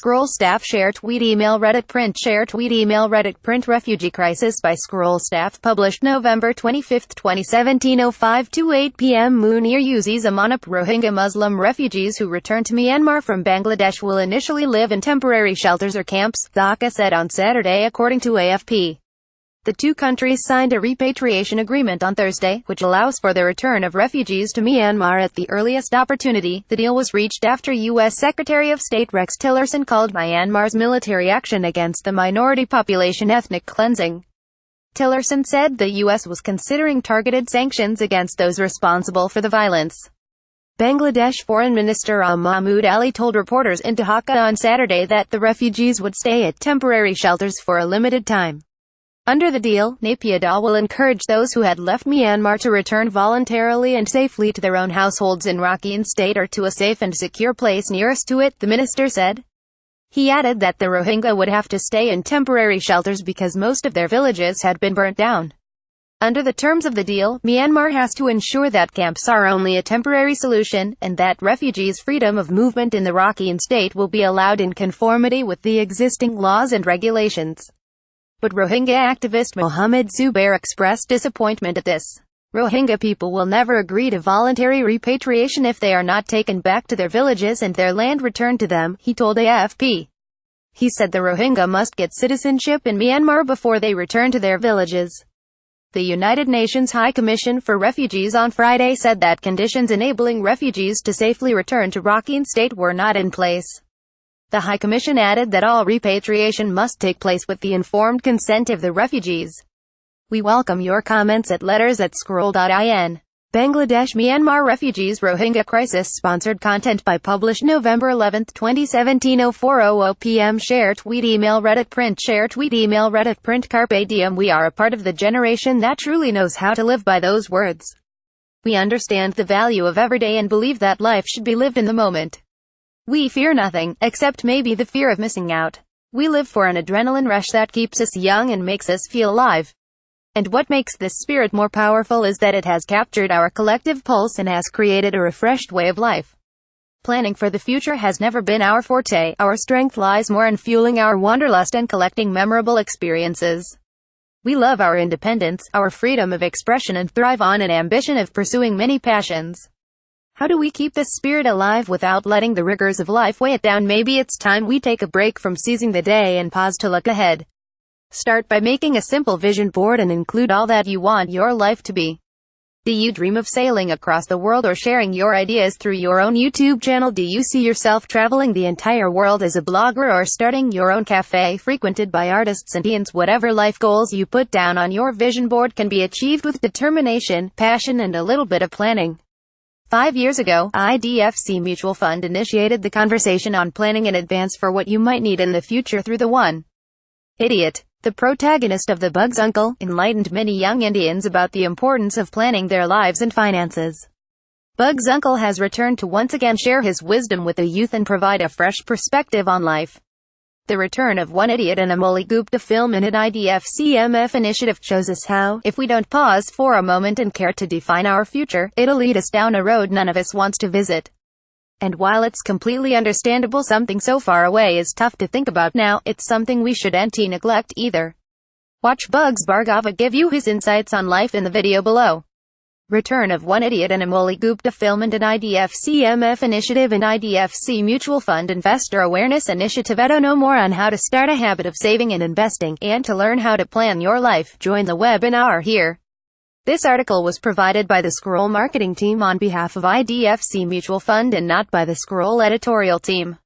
Scroll staff share tweet email Reddit print share tweet email Reddit print Refugee crisis by Scroll staff published November 25, 2017 05:28 p.m. Munir uses Amanap Rohingya Muslim refugees who return to Myanmar from Bangladesh will initially live in temporary shelters or camps, Dhaka said on Saturday according to AFP. The two countries signed a repatriation agreement on Thursday, which allows for the return of refugees to Myanmar at the earliest opportunity. The deal was reached after U.S. Secretary of State Rex Tillerson called Myanmar's military action against the minority population ethnic cleansing. Tillerson said the U.S. was considering targeted sanctions against those responsible for the violence. Bangladesh Foreign Minister Mahmood Ali told reporters in Dhaka on Saturday that the refugees would stay at temporary shelters for a limited time. Under the deal, Naypyidaw will encourage those who had left Myanmar to return voluntarily and safely to their own households in Rakhine State or to a safe and secure place nearest to it, the minister said. He added that the Rohingya would have to stay in temporary shelters because most of their villages had been burnt down. Under the terms of the deal, Myanmar has to ensure that camps are only a temporary solution, and that refugees' freedom of movement in the Rakhine State will be allowed in conformity with the existing laws and regulations. But Rohingya activist Mohammed Zubair expressed disappointment at this. Rohingya people will never agree to voluntary repatriation if they are not taken back to their villages and their land returned to them, he told AFP. He said the Rohingya must get citizenship in Myanmar before they return to their villages. The United Nations High Commission for Refugees on Friday said that conditions enabling refugees to safely return to Rakhine State were not in place. The High Commission added that all repatriation must take place with the informed consent of the refugees. We welcome your comments at letters@scroll.in. Bangladesh Myanmar refugees Rohingya crisis sponsored content by published November 11, 2017 04:00 p.m. Share tweet email Reddit print share tweet email Reddit print Carpe diem. We are a part of the generation that truly knows how to live by those words. We understand the value of everyday and believe that life should be lived in the moment. We fear nothing, except maybe the fear of missing out. We live for an adrenaline rush that keeps us young and makes us feel alive. And what makes this spirit more powerful is that it has captured our collective pulse and has created a refreshed way of life. Planning for the future has never been our forte. Our strength lies more in fueling our wanderlust and collecting memorable experiences. We love our independence, our freedom of expression, and thrive on an ambition of pursuing many passions. How do we keep this spirit alive without letting the rigors of life weigh it down? Maybe it's time we take a break from seizing the day and pause to look ahead. Start by making a simple vision board and include all that you want your life to be. Do you dream of sailing across the world or sharing your ideas through your own YouTube channel? Do you see yourself traveling the entire world as a blogger or starting your own cafe frequented by artists and teens? Whatever life goals you put down on your vision board can be achieved with determination, passion, and a little bit of planning. 5 years ago, IDFC Mutual Fund initiated the conversation on planning in advance for what you might need in the future through the One Idiot. The protagonist of The Bug's Uncle enlightened many young Indians about the importance of planning their lives and finances. Bug's Uncle has returned to once again share his wisdom with the youth and provide a fresh perspective on life. The return of One Idiot and a Amoli Gupta film in an IDFC-MF initiative shows us how, if we don't pause for a moment and care to define our future, it'll lead us down a road none of us wants to visit. And while it's completely understandable something so far away is tough to think about now, it's something we shouldn't neglect either. Watch Bugs Bhargava give you his insights on life in the video below. Return of One Idiot and Amoli Gupta film and an IDFC-MF initiative and IDFC Mutual Fund Investor Awareness Initiative. To know more on how to start a habit of saving and investing, and to learn how to plan your life, join the webinar here. This article was provided by the Scroll marketing team on behalf of IDFC Mutual Fund and not by the Scroll editorial team.